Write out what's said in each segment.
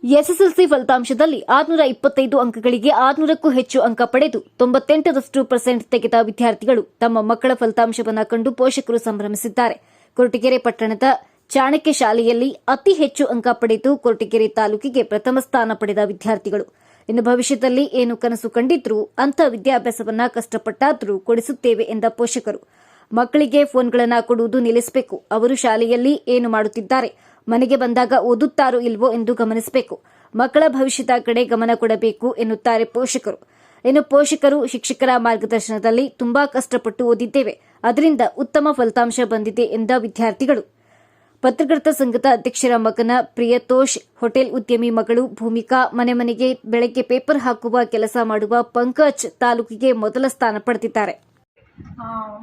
SSLC ಫಲಿತಾಂಶದಲ್ಲಿ 625 ಅಂಕಗಳಿಗೆ 600ಕ್ಕೂ ಹೆಚ್ಚು ಅಂಕ ಪಡೆದು 98% ತೆಗೆದ ವಿದ್ಯಾರ್ಥಿಗಳು ತಮ್ಮ ಮಕ್ಕಳ ಫಲಿತಾಂಶವನ್ನು ಕಂಡು ಪೋಷಕರು ಸಂಭ್ರಮಿಸಿದ್ದಾರೆ. ಕೊರಟಗೆರೆ ಪಟ್ಟಣದ ಚಾಣಕ್ಯ ಶಾಲೆಯಲ್ಲಿ ಅತಿ ಹೆಚ್ಚು ಅಂಕ ಪಡೆದು ಕೊರಟಗೆರೆ ತಾಲೂಕಿಗೆ ಪ್ರಥಮ ಸ್ಥಾನ ಪಡೆದ ವಿದ್ಯಾರ್ಥಿಗಳು ಇನ್ನು ಭವಿಷ್ಯದಲ್ಲಿ ಏನು ಕನಸು ಕಂಡಿದ್ರೂ ಅಂಥ ವಿದ್ಯಾಭ್ಯಾಸವನ್ನ ಕಷ್ಟಪಟ್ಟಾದರೂ ಕೊಡಿಸುತ್ತೇವೆ ಎಂದ ಪೋಷಕರು ಮಕ್ಕಳಿಗೆ ಫೋನ್ಗಳನ್ನು ಕೊಡುವುದು ನಿಲ್ಲಿಸಬೇಕು. ಅವರು ಶಾಲೆಯಲ್ಲಿ ಏನು ಮಾಡುತ್ತಿದ್ದಾರೆ, ಮನೆಗೆ ಬಂದಾಗ ಓದುತ್ತಾರೋ ಇಲ್ವೋ ಎಂದು ಗಮನಿಸಬೇಕು. ಮಕ್ಕಳ ಭವಿಷ್ಯದ ಕಡೆ ಗಮನ ಕೊಡಬೇಕು ಎನ್ನುತ್ತಾರೆ ಪೋಷಕರು. ಇನ್ನು ಪೋಷಕರು ಶಿಕ್ಷಕರ ಮಾರ್ಗದರ್ಶನದಲ್ಲಿ ತುಂಬಾ ಕಷ್ಟಪಟ್ಟು ಓದಿದ್ದೇವೆ, ಅದರಿಂದ ಉತ್ತಮ ಫಲಿತಾಂಶ ಬಂದಿದೆ ಎಂದ ವಿದ್ಯಾರ್ಥಿಗಳು. ಪತ್ರಕರ್ತ ಸಂಘದ ಅಧ್ಯಕ್ಷರ ಮಗನ ಪ್ರಿಯತೋಷ್, ಹೋಟೆಲ್ ಉದ್ಯಮಿ ಮಗಳು ಭೂಮಿಕಾ, ಮನೆ ಮನೆಗೆ ಬೆಳಗ್ಗೆ ಪೇಪರ್ ಹಾಕುವ ಕೆಲಸ ಮಾಡುವ ಪಂಕಜ್ ತಾಲೂಕಿಗೆ ಮೊದಲ ಸ್ಥಾನ ಪಡೆದಿದ್ದಾರೆ.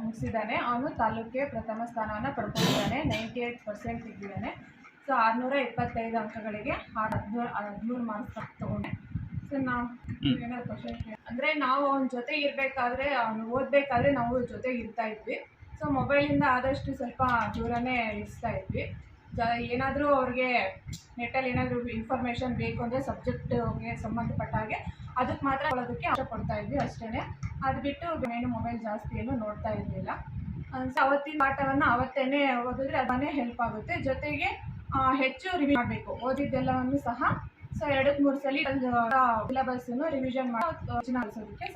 ಮುಗಿಸಿದ್ದಾನೆ. ಅವನು ತಾಲೂಕಿಗೆ ಪ್ರಥಮ ಸ್ಥಾನವನ್ನು ಪಡ್ಕೊಂಡಿದ್ದಾನೆ. 98% ತೆಗೆದಿದ್ದಾನೆ. ಸೊ 625 ಅಂಕಗಳಿಗೆ 13 ಮಾರ್ಕ್ಸ್ ತಗೊಂಡೆ. ಸೊ ನಾವು ಏನಾದ್ರು ಕ್ವಶನ್ ಅಂದರೆ ನಾವು ಅವನ ಜೊತೆ ಇರಬೇಕಾದ್ರೆ, ಅವನು ಓದಬೇಕಾದ್ರೆ ನಾವು ಜೊತೆಗೆ ಇರ್ತಾ ಇದ್ವಿ. ಸೊ ಮೊಬೈಲಿಂದ ಆದಷ್ಟು ಸ್ವಲ್ಪ ದೂರನೇ ಇರಿಸ್ತಾ ಇದ್ವಿ. ಏನಾದರೂ ಅವ್ರಿಗೆ ನೆಟ್ಟಲ್ಲಿ ಏನಾದರೂ ಇನ್ಫಾರ್ಮೇಷನ್ ಬೇಕು ಅಂದರೆ ಸಬ್ಜೆಕ್ಟ್ಗೆ ಸಂಬಂಧಪಟ್ಟ ಹಾಗೆ ಅದಕ್ಕೆ ಮಾತ್ರ ಕೊಡೋದಕ್ಕೆ ಇಷ್ಟಪಡ್ತಾ ಇದ್ವಿ ಅಷ್ಟೇ. ಅದು ಬಿಟ್ಟು ಏನು ಮೊಬೈಲ್ ಜಾಸ್ತಿ ಏನು ನೋಡ್ತಾ ಇರಲಿಲ್ಲ. ಸೊ ಅವತ್ತಿನ ಪಾಠವನ್ನು ಅವತ್ತೇ ಓದಿದ್ರೆ ಅದನ್ನೇ ಹೆಲ್ಪ್ ಆಗುತ್ತೆ. ಜೊತೆಗೆ ಹೆಚ್ಚು ರಿವಿಷನ್ ಮಾಡಬೇಕು, ಓದಿದ್ದೆಲ್ಲವನ್ನು ಸಹ. ಸೊ 2-3 ಸಲ ಸಿಲೆಬಸ್ಸನ್ನು ರಿವಿಷನ್ ಮಾಡೋದಕ್ಕೆ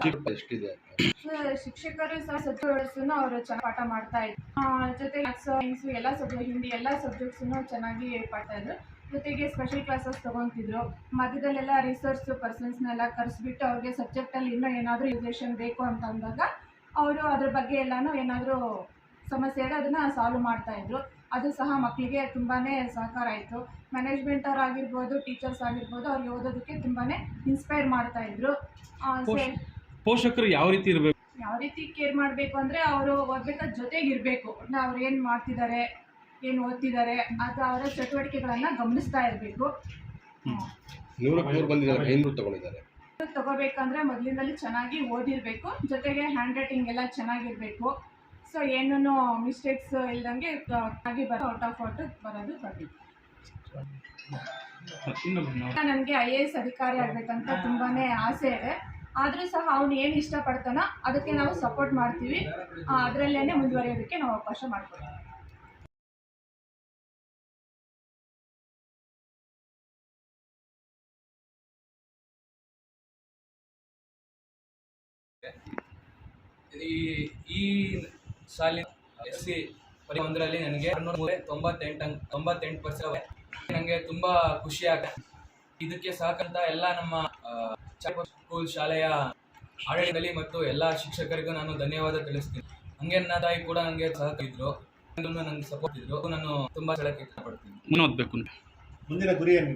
ಶಿಕ್ಷಕರು ಸಹ ಸಬ್ಜೆಕ್ಟ್ಸನ್ನು ಅವರು ಚೆನ್ನಾಗಿ ಪಾಠ ಮಾಡ್ತಾ ಇದ್ರು. ಜೊತೆಗೆ ಸೈನ್ಸು ಎಲ್ಲ ಸಬ್ಜೆಕ್ಟ್, ಹಿಂದಿ ಎಲ್ಲ ಸಬ್ಜೆಕ್ಟ್ಸನ್ನು ಚೆನ್ನಾಗಿ ಪಾಡ್ತಾ ಇದ್ರು. ಜೊತೆಗೆ ಸ್ಪೆಷಲ್ ಕ್ಲಾಸಸ್ ತೊಗೊತಿದ್ರು. ಮಧ್ಯದಲ್ಲೆಲ್ಲ ರಿಸರ್ಚ್ ಪರ್ಸನ್ಸ್ನೆಲ್ಲ ಕರೆಸಿಬಿಟ್ಟು ಅವ್ರಿಗೆ ಸಬ್ಜೆಕ್ಟಲ್ಲಿ ಇನ್ನೂ ಏನಾದರೂ ರಿವಿಷನ್ ಬೇಕು ಅಂತ ಅಂದಾಗ ಅವರು ಅದ್ರ ಬಗ್ಗೆ ಎಲ್ಲನೂ ಏನಾದರೂ ಸಮಸ್ಯೆ ಇದೆ ಅದನ್ನು ಸಾಲ್ವ್ ಮಾಡ್ತಾಯಿದ್ರು. ಅದು ಸಹ ಮಕ್ಕಳಿಗೆ ತುಂಬಾ ಸಹಕಾರ ಆಯಿತು. ಮ್ಯಾನೇಜ್ಮೆಂಟ್ ಅವ್ರು ಆಗಿರ್ಬೋದು, ಟೀಚರ್ಸ್ ಆಗಿರ್ಬೋದು, ಅವ್ರಿಗೆ ಓದೋದಕ್ಕೆ ತುಂಬಾ ಇನ್ಸ್ಪೈರ್ ಮಾಡ್ತಾಯಿದ್ರು. ಪೋಷಕರು ಯಾವ ರೀತಿ ಕೇರ್ ಮಾಡಬೇಕು ಅಂದರೆ ಅವರು ಓದಬೇಕಾದ ಜೊತೆಗಿರಬೇಕು. ಅವ್ರು ಏನು ಮಾಡ್ತಿದ್ದಾರೆ, ಏನು ಓದ್ತಿದ್ದಾರೆ, ಅದು ಅವರ ಚಟುವಟಿಕೆಗಳನ್ನು ಗಮನಿಸ್ತಾ ಇರಬೇಕು. ತಗೋಬೇಕಂದ್ರೆ ಮೊದಲಿನಲ್ಲಿ ಚೆನ್ನಾಗಿ ಓದಿರಬೇಕು. ಜೊತೆಗೆ ಹ್ಯಾಂಡ್ ರೈಟಿಂಗ್ ಎಲ್ಲ ಚೆನ್ನಾಗಿರಬೇಕು. ಸೊ ಏನೂ ಮಿಸ್ಟೇಕ್ಸ್ ಇಲ್ದಂಗೆ ಆಗಿ ಔಟ್ ಆಫ್ ಔಟ್ ಬರೋದು ಬರ್ಬೇಕು. ನನಗೆ IAS ಅಧಿಕಾರಿ ಆಗಬೇಕಂತ ತುಂಬಾ ಆಸೆ ಇದೆ. ಆದರೂ ಸಹ ಅವನು ಏನು ಇಷ್ಟಪಡ್ತಾನೋ ಅದಕ್ಕೆ ನಾವು ಸಪೋರ್ಟ್ ಮಾಡ್ತೀವಿ. ಅದರಲ್ಲೇ ಮುಂದುವರಿಯೋದಕ್ಕೆ ನಾವು ಅವಕಾಶ ಮಾಡ್ಕೊಡ್ತೀವಿ. ಈ ಸಾಲಿನ SC ಒಂದರಲ್ಲಿ ನನಗೆ 98% ನನಗೆ ತುಂಬ ಖುಷಿ ಆಗುತ್ತೆ. ಇದಕ್ಕೆ ಸಾಕಂತ ಎಲ್ಲ ನಮ್ಮ ಸ್ಕೂಲ್ ಶಾಲೆಯ ಆಡಳಿತದಲ್ಲಿ ಮತ್ತು ಎಲ್ಲ ಶಿಕ್ಷಕರಿಗೂ ನಾನು ಧನ್ಯವಾದ ತಿಳಿಸ್ತೀನಿ. ಹಂಗೆ ನನ್ನ ತಾಯಿ ಕೂಡ ನನಗೆ ಸಹಕರಿಸಿದ್ರು, ನನಗೆ ಸಪೋರ್ಟ್ ಇದ್ರು. ನಾನು ತುಂಬ ಹೇಳಕ್ಕೆ ಇಷ್ಟಪಡ್ತೀನಿ. ಮುಂದಿನ ಗುರಿ ಏನು?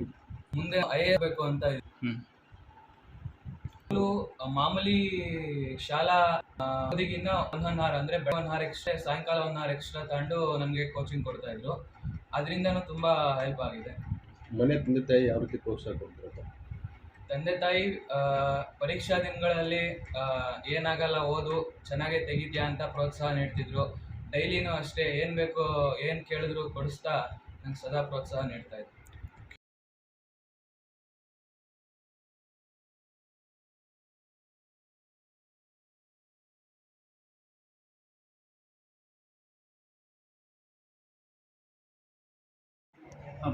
ಮುಂದೆ IAS ಬೇಕು ಅಂತ ಇದೆ. ಮಾಮೂಲಿ ಶಾಲಾ ಓದಿಗಿನ್ನ 1 ಅವರ್ ಅಂದರೆ ಬೆಳಗ್ಗೆ 1 ಅವರ್ ಎಕ್ಸ್ಟ್ರಾ, ಸಾಯಂಕಾಲ 1 ಅವರ್ ಎಕ್ಸ್ಟ್ರಾ ತಗೊಂಡು ನಮಗೆ ಕೋಚಿಂಗ್ ಕೊಡ್ತಾ ಇದ್ರು. ಅದರಿಂದನೂ ತುಂಬ ಹೆಲ್ಪ್ ಆಗಿದೆ. ಮನೆ ತಂದೆ ತಾಯಿ ಯಾವ ರೀತಿ ಪ್ರೋತ್ಸಾಹ ಕೊಡ್ತಾರೆ? ತಂದೆ ತಾಯಿ ಪರೀಕ್ಷಾ ದಿನಗಳಲ್ಲಿ ಏನಾಗಲ್ಲ, ಓದು ಚೆನ್ನಾಗೇ ತೆಗಿತೀಯಾ ಅಂತ ಪ್ರೋತ್ಸಾಹ ನೀಡ್ತಿದ್ರು. ಡೈಲಿನೂ ಅಷ್ಟೇ, ಏನು ಬೇಕೋ ಏನು ಕೇಳಿದ್ರು ಕೊಡಿಸ್ತಾ ನಂಗೆ ಸದಾ ಪ್ರೋತ್ಸಾಹ ನೀಡ್ತಾಯಿದ್ರು.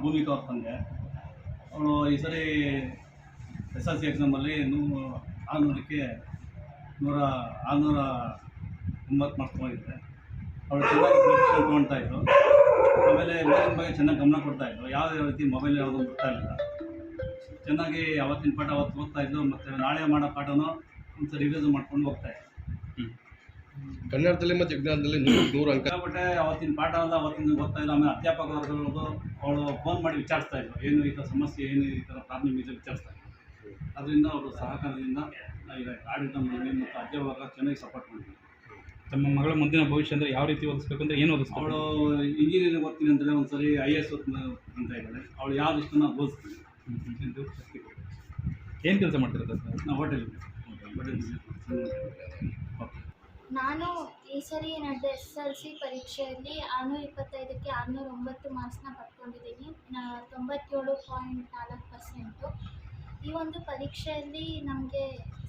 ಭೂಮಿಕಾ ಅವ್ರ ತಂದೆ. ಅವಳು ಈ ಸರಿ SSLC ಎಕ್ಸಾಮಲ್ಲಿ 600ಕ್ಕೆ 690 ಮಾರ್ಕ್ಸ್ ತೊಗೊಂಡಿದ್ದೆ. ಅವಳು ಚೆನ್ನಾಗಿ ಪ್ರಿಪ್ರೇಷನ್ ತೊಗೊಳ್ತಾಯಿದ್ರು. ಆಮೇಲೆ ಓದಿನ ಬಗ್ಗೆ ಚೆನ್ನಾಗಿ ಗಮನ ಕೊಡ್ತಾಯಿದ್ರು. ಯಾವುದೇ ರೀತಿ ಮೊಬೈಲ್ ಯಾವುದೂ ಬಿಡ್ತಾ ಇಲ್ಲ. ಚೆನ್ನಾಗಿ ಅವತ್ತಿನ ಪಾಠ ಅವತ್ತು ಓದ್ತಾಯಿದ್ರು. ಮತ್ತು ನಾಳೆ ಮಾಡೋ ಪಾಠನೂ ಒಂದು ರಿವಿಸನ್ ಮಾಡ್ಕೊಂಡು ಹೋಗ್ತಾಯಿದ್ರು. ಕನ್ನಡದಲ್ಲಿ ಮತ್ತು ವಿಜ್ಞಾನದಲ್ಲಿ 100 ಅಂಕ ಬಟ್ಟೆ ಅವತ್ತಿನ ಪಾಠ ಎಲ್ಲ ಅವತ್ತಿನ ಓದ್ತಾಯಿದ್ರು. ಆಮೇಲೆ ಅಧ್ಯಾಪಕರು ಅವಳು ಫೋನ್ ಮಾಡಿ ವಿಚಾರಿಸ್ತಾಯಿದ್ರು, ಏನು ಈ ಥರ ಸಮಸ್ಯೆ, ಏನು ಈ ಥರ ಪ್ರಾಬ್ಲಮ್ ಇದೆ ವಿಚಾರಿಸ್ತಾಯಿದ್ರು. ಅದರಿಂದ ಅವರು ಸಹಕಾರದಿಂದ ಈಗ ಆಡಳಿತ ಮಂಡಳಿ ಮತ್ತು ಅಧ್ಯಾಪಕ ಚೆನ್ನಾಗಿ ಸಪೋರ್ಟ್ ಮಾಡಿದ್ರು. ತಮ್ಮ ಮಗಳ ಮುಂದಿನ ಭವಿಷ್ಯ ಅಂದರೆ ಯಾವ ರೀತಿ ಓದಿಸ್ಬೇಕು ಅಂದರೆ ಏನು ಓದಿಸ್ಬೇಕು? ಅವಳು ಇಂಜಿನಿಯರಿಂಗ್ ಓದ್ತೀನಿ ಅಂತಲೇ ಒಂದು ಸರಿ IAS ಅಂತ ಇದ್ದಾಳೆ. ಅವಳು ಯಾವ್ದು ಇಷ್ಟನ ಓದಿಸ್ತೀನಿ. ಏನು ಕೆಲಸ ಮಾಡ್ತಿರೋದು ಸರ್? ನಾವು ಹೋಟೆಲ್ ನಾನು ಈ ಸರಿ ನಡೆದ SSLC ಪರೀಕ್ಷೆಯಲ್ಲಿ 625ಕ್ಕೆ 609 ಮಾರ್ಕ್ಸ್ನ ಪಡ್ಕೊಂಡಿದ್ದೀನಿ. 97.4%. ಈ ಒಂದು ಪರೀಕ್ಷೆಯಲ್ಲಿ ನಮಗೆ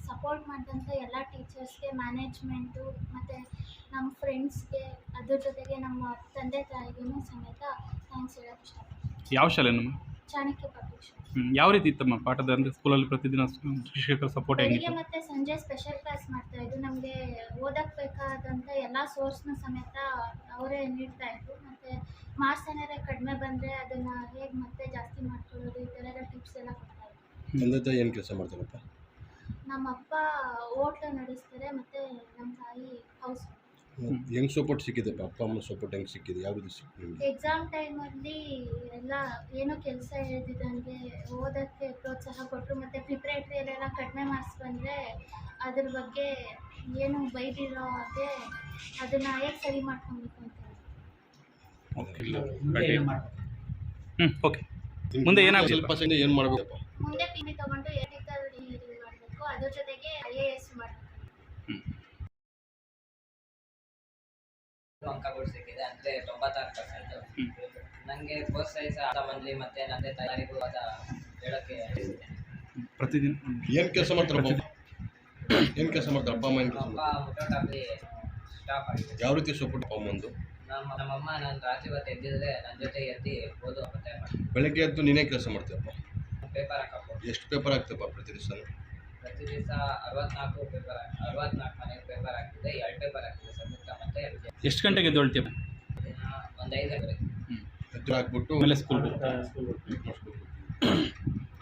ಸಪೋರ್ಟ್ ಮಾಡಿದಂಥ ಎಲ್ಲ ಟೀಚರ್ಸ್ಗೆ, ಮ್ಯಾನೇಜ್ಮೆಂಟು ಮತ್ತು ನಮ್ಮ ಫ್ರೆಂಡ್ಸ್ಗೆ, ಅದ್ರ ಜೊತೆಗೆ ನಮ್ಮ ತಂದೆ ತಾಯಿಗೂ ಸಮೇತ ಥ್ಯಾಂಕ್ಸ್ ಹೇಳೋಕ್ಕೆ ಇಷ್ಟಪಡ್ತೀನಿ. ಯಾವ ಶಾಲೆ ನಮ್ಮ ಚಾಣಕ್ಯ ಪಬ್ಲಿಕ್ ಶಾಲೆ. ಯಾವ ರೀತಿ ಇತ್ತಮ್ಮ ಪಾಠದ ಅಂದರೆ ಸ್ಕೂಲಲ್ಲಿ ಪ್ರತಿದಿನ ಶಿಕ್ಷಕರ ಸಪೋರ್ಟ್ ಬೆಳಿಗ್ಗೆ ಹೇಗಿತ್ತು? ಮತ್ತು ಸಂಜೆ ಸ್ಪೆಷಲ್ ಕ್ಲಾಸ್ ಮಾಡ್ತಾಯಿದ್ರು. ನಮಗೆ ಓದಕ್ಕೆ ಬೇಕಾದಂಥ ಎಲ್ಲ ಸೋರ್ಸ್ನ ಸಮೇತ ಅವರೇ ನೀಡ್ತಾಯಿದ್ರು. ಮತ್ತು ಮಾರ್ಕ್ಸ್ ಏನಾರ ಕಡಿಮೆ ಬಂದರೆ ಅದನ್ನು ಹೇಗೆ ಮತ್ತೆ ಜಾಸ್ತಿ ಮಾಡ್ಕೊಳ್ಳೋದು, ಈ ಥರ ಎಲ್ಲ ಟಿಪ್ಸ್ ಎಲ್ಲ ಕೊಡ್ತಾಯಿದ್ರು. ತಂದೆ ತಾಯಿ ಏನು ಕೆಲಸ ಮಾಡ್ತಾರಪ್ಪ? ನಮ್ಮ ಅಪ್ಪ ಹೋಟ್ಲು ನಡೆಸ್ತಾರೆ ಮತ್ತು ನಮ್ಮ ತಾಯಿ ಹೌಸ್. ಹೆಂಗೆ ಸಪೋರ್ಟ್ ಸಿಕ್ಕಿದೆಪ್ಪ? ಅಪ್ಪ ಅಮ್ಮ ಸಪೋರ್ಟ್ ಹೆಂಗೆ ಸಿಕ್ಕಿದೆ? ಯಾವ ರೀತಿ ಸಿಕ್ಕಿದೆ? ಎಕ್ಸಾಮ್ ಟೈಮಲ್ಲಿ ಎಲ್ಲ ಏನೋ ಕೆಲಸ ಹೇಳ್ದಿದ್ದಂಗೆ ಓದೋಕ್ಕೆ ಪ್ರೋತ್ಸಾಹ ಕೊಟ್ಟರು. ಮತ್ತು ಪ್ರಿಪ್ರೇಟ್ರಿಯಲ್ಲೆಲ್ಲ ಕಡಿಮೆ ಮಾರ್ಕ್ಸ್ ಬಂದರೆ ಅದ್ರ ಬಗ್ಗೆ ಏನು ಬೈದಿರೋ ಹಾಗೆ ಅದನ್ನು ಹೇಗೆ ಸರಿ ಮಾಡ್ಕೊಬೇಕು ಅಂತ ಓಕೆ. ಮುಂದೆ ಏನಾಗಬೇಕು? ಸ್ವಲ್ಪ ಏನು ಮಾಡಬೇಕಪ್ಪ? ಮುಂದೆ PB ತೊಗೊಂಡು ಎಥಿಕಲ್ ಇಂಜಿನಿಯರಿಂಗ್ ಮಾಡಬೇಕು. ಅದ್ರ ಜೊತೆಗೆ IAS ಮಾಡಬೇಕು. ಅಂಕಗಳು ಸಿಕ್ಕಿದೆ, ಅಂದರೆ 96%. ನನಗೆ ಪ್ರೋತ್ಸಾಹಿಸ ಮಂತ್ಲಿ ಮತ್ತು ನನ್ನ ತಯಾರಿಗೂ ಅದ ಹೇಳೋಕ್ಕೆ ಪ್ರತಿದಿನ ಏನು ಕೆಲಸ ಮಾಡ್ತಾರಪ್ಪ? ಏನು ಕೆಲಸ ಮಾಡ್ತಾರೆ ಅಪ್ಪ ಅಮ್ಮ? ಏನು ಕೆಲಸ ಅಪ್ಪ ಮಾಡ್ತಾರೆ? ಮುಟ್ಟೋಟಾಗಲಿ ಸ್ಟಾಫ್ ಆಗಿದೆ. ಯಾವ ರೀತಿ ಸಪೋರ್ಟ್ ಅಪ್ಪ ಅಮ್ಮಂದು? ನಮ್ಮಮ್ಮ ನಾನು ರಾತ್ರಿ ಹೊತ್ತು ಎದ್ದಿದ್ರೆ ನನ್ನ ಜೊತೆ ಎದ್ದು ಓದು ಮತ್ತೆ ಬೆಳಗ್ಗೆ ಎದ್ದು ನೀನೇ ಕೆಲಸ ಮಾಡ್ತೀಯಪ್ಪ? ಪೇಪರ್ ಹಾಕಪ್ಪ. ಎಷ್ಟು ಪೇಪರ್ ಆಗ್ತಪ್ಪ ಪ್ರತಿ ದಿವಸ? ಪ್ರತಿ ದಿವಸ 64 ಪೇಪರ್, 64 ಮನೆಗೆ ಪೇಪರ್ ಆಗ್ತಿದೆ. 2 ಪೇಪರ್ ಆಗ್ತಿದೆ ಸಂಯುಕ್ತ ಮತ್ತು ಎಷ್ಟು ಗಂಟೆಗೆ ಎದ್ದೇಳ್ತೀಯಪ್ಪ? ಒಂದು 5 ಗಂಟೆಗೆ ಎದ್ದು ಹಾಕ್ಬಿಟ್ಟು ಆಮೇಲೆ ಸ್ಕೂಲ್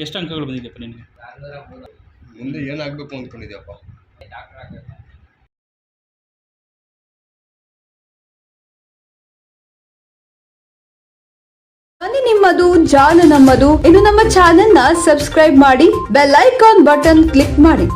ಎಷ್ಟು ಅಂಕಗಳು ಬಂದಿದೆಯಪ್ಪ ನಿನಗೆ? 603. ಮುಂದೆ ಏನಾಗಬೇಕು ಅಂದ್ಕೊಂಡಿದ್ಯಪ್ಪ? ಡಾಕ್ಟರ್ ಆಗಬೇಕು. ಧ್ವನಿ ನಿಮ್ಮದು, ಜಾಲ ನಮ್ಮದು. ಇನ್ನು ನಮ್ಮ ಚಾನೆಲ್ನ ಸಬ್ಸ್ಕ್ರೈಬ್ ಮಾಡಿ, ಬೆಲ್ ಐಕಾನ್ ಬಟನ್ ಕ್ಲಿಕ್ ಮಾಡಿ.